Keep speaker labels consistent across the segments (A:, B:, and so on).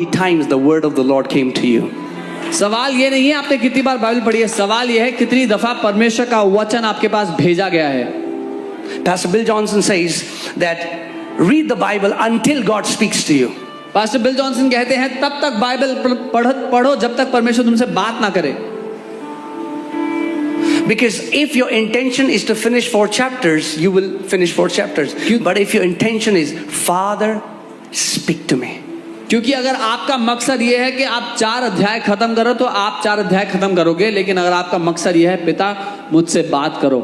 A: times the word of the Lord came to you.
B: सवाल ये नहीं है आपने कितनी बार बाइबल पढ़ी है, सवाल ये है कितनी दफा परमेश्वर का वचन आपके पास भेजा गया है।
A: Pastor Bill Johnson says that read the Bible until God speaks to you.
B: Pastor bill Johnson कहते हैं तब तक बाइबल पढ़ो जब तक परमेश्वर तुमसे बात ना करे।
A: Because if your intention is to finish 4 chapters, you will finish 4 chapters. But if your intention is, Father, speak to me.
B: क्योंकि अगर आपका मकसद ये है कि आप 4 अध्याय खत्म करो तो आप 4 अध्याय खत्म करोगे, लेकिन अगर आपका मकसद ये है पिता मुझसे बात करो।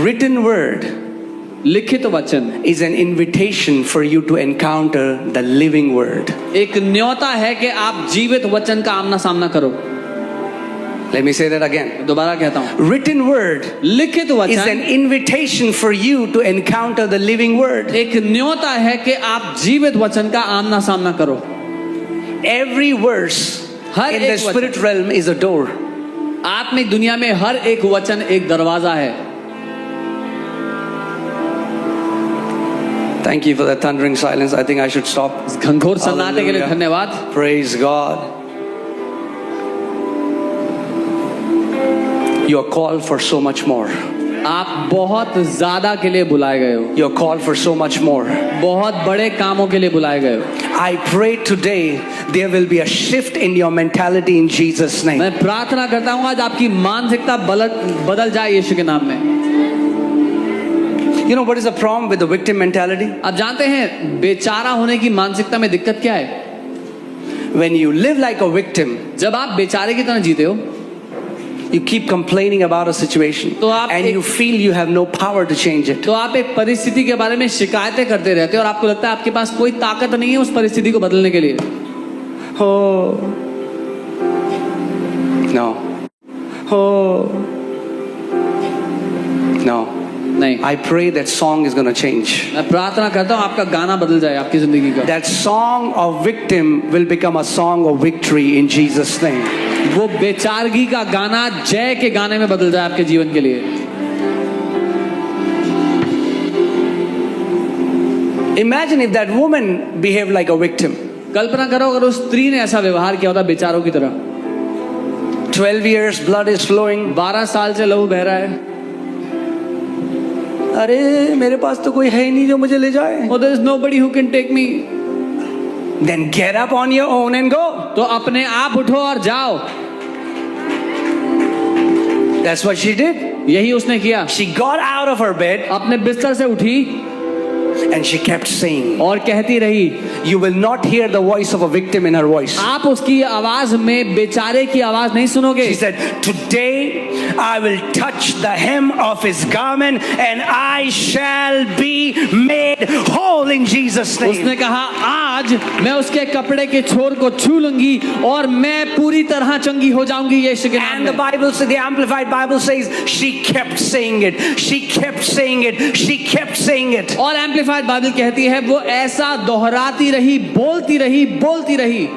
A: Written word
B: लिखित वचन
A: is an invitation for you to encounter the living word.
B: एक न्योता है कि आप जीवित वचन का आमना सामना करो।
A: Let me say that again.
B: दोबारा कहता हूँ,
A: Written word
B: लिखित
A: is
B: वचन
A: an invitation for you to encounter the living word.
B: एक न्योता है कि आप जीवित वचन का आमना सामना करो।
A: Every verse
B: her
A: in the
B: एक
A: spirit realm is a door.
B: आत्मिक दुनिया में हर एक वचन एक दरवाजा है।
A: Thank you for the thundering silence. I think I should stop.
B: इस घनघोर सन्नाटे के लिए
A: Hallelujah.
B: धन्यवाद।
A: Praise God. You are called for so much more.
B: आप बहुत ज्यादा के लिए बुलाए गए हो,
A: You are called for so much more.
B: बहुत बड़े कामों के लिए बुलाए गए हो।
A: I pray today there will be a shift in your mentality in Jesus' name.
B: मैं प्रार्थना करता हूँ आज आपकी मानसिकता बदल जाए यीशु के नाम में।
A: You know what is the problem with the victim mentality?
B: आप जानते हैं बेचारा होने की मानसिकता में दिक्कत क्या है?
A: When you live like a victim,
B: जब आप बेचारे की तरह जीते हो,
A: you keep complaining about a situation
B: तो आप
A: and you feel you have no power to change it.
B: तो आप एक परिस्थिति के बारे में शिकायतें करते रहते हो और आपको लगता है आपके पास कोई ताकत नहीं है उस परिस्थिति को बदलने के लिए।
A: Oh. No. Oh. No.
B: नहीं,
A: I pray that song is going to change.
B: मैं प्रार्थना करता हूँ आपका गाना बदल जाए आपकी जिंदगी का।
A: That song of victim will become a song of victory in Jesus' name.
B: वो बेचारगी का गाना जय के गाने में बदल जाए आपके जीवन के लिए।
A: Imagine if that woman behaved like a victim.
B: कल्पना करो अगर उस स्त्री ने ऐसा व्यवहार किया होता बेचारों की तरह।
A: 12 years, blood is flowing.
B: 12 साल से लहू बह रहा है।
A: अरे मेरे पास तो कोई है ही नहीं जो मुझे ले जाए.
B: Oh, there is nobody who can take me.
A: Then get up on your own and go.
B: तो अपने आप उठो और जाओ।
A: That's what she did.
B: यही उसने किया।
A: She got out of her bed
B: अपने बिस्तर से उठी
A: and she kept saying,
B: और कहती रही।
A: you will not hear the voice of a victim in her voice.
B: आप उसकी आवाज में बेचारे की आवाज नहीं सुनोगे।
A: She said, today I will touch the hem of his garment and I shall be made whole in Jesus' name.
B: उसने कहा आज मैं उसके कपड़े के छोर को छू लूंगी और मैं पूरी तरह चंगी हो जाऊंगी यीशु के नाम
A: And the
B: में।
A: Bible says, the Amplified Bible says, she kept saying it. She kept saying it. She kept saying it.
B: और एम्पलीफाइड बाइबल कहती है वो ऐसा दोहराती रही, बोलती रही, बोलती रही।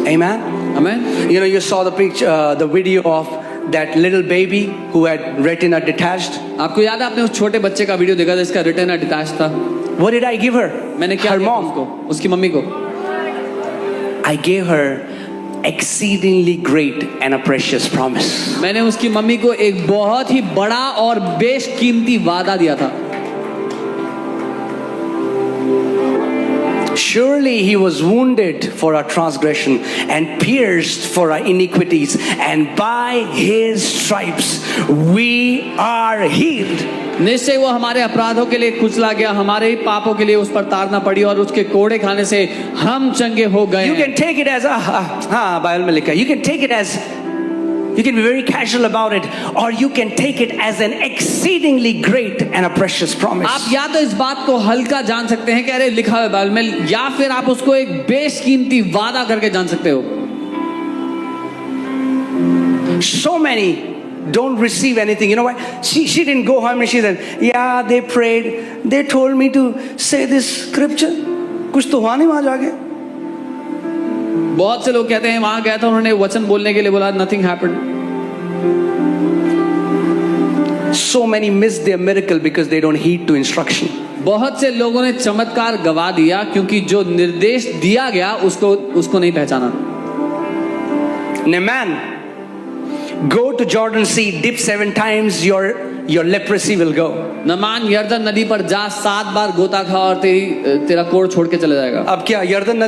A: Amen.
B: Amen.
A: You know, you saw the picture, the video of that little baby who had retina detached.
B: आपको याद है आपने उस छोटे बच्चे का वीडियो देखा था जिसका रेटिना डिटैच था?
A: What did I give her?
B: मैंने क्या
A: Her
B: दिया
A: mom.
B: उसको, उसकी मम्मी को?
A: I gave her exceedingly great and a precious promise.
B: मैंने उसकी मम्मी को एक बहुत ही बड़ा और बेशकीमती वादा दिया था।
A: Surely he was wounded for our transgression and pierced for our iniquities, and by his stripes we are healed.
B: निश्चय वो हमारे अपराधों के लिए कुचला गया, हमारे पापों के लिए उस पर ताड़ना पड़ी और उसके कोड़े खाने से हम चंगे हो गए।
A: You can take it as Bible में लिखा है. You can take it as, you can be very casual about it, or you can take it as an exceedingly great and a precious promise.
B: आप या तो इस बात को हल्का जान सकते हैं कि अरे लिखा है बाइबल में, या फिर आप उसको एक बेशकीमती वादा करके जान सकते हो।
A: So many don't receive anything. You know why? She didn't go home and she said, yeah, they prayed. They told me to say this scripture. कुछ तो हुआ नहीं वहां जाके.
B: बहुत से लोग कहते हैं वहां गया था उन्होंने वचन बोलने के लिए बोला, nothing happened.
A: So many miss their miracle because they don't heed to instruction.
B: बहुत से लोगों ने चमत्कार गवा दिया क्योंकि जो निर्देश दिया गया उसको नहीं पहचाना।
A: Naaman, go to Jordan Sea, dip 7 times, your leprosy will go.
B: नमान यर्दन नदी पर जा 7 बार गोता खा और तेरा कोढ़ छोड़ के चला जाएगा।
A: अब क्या यर्दन नदी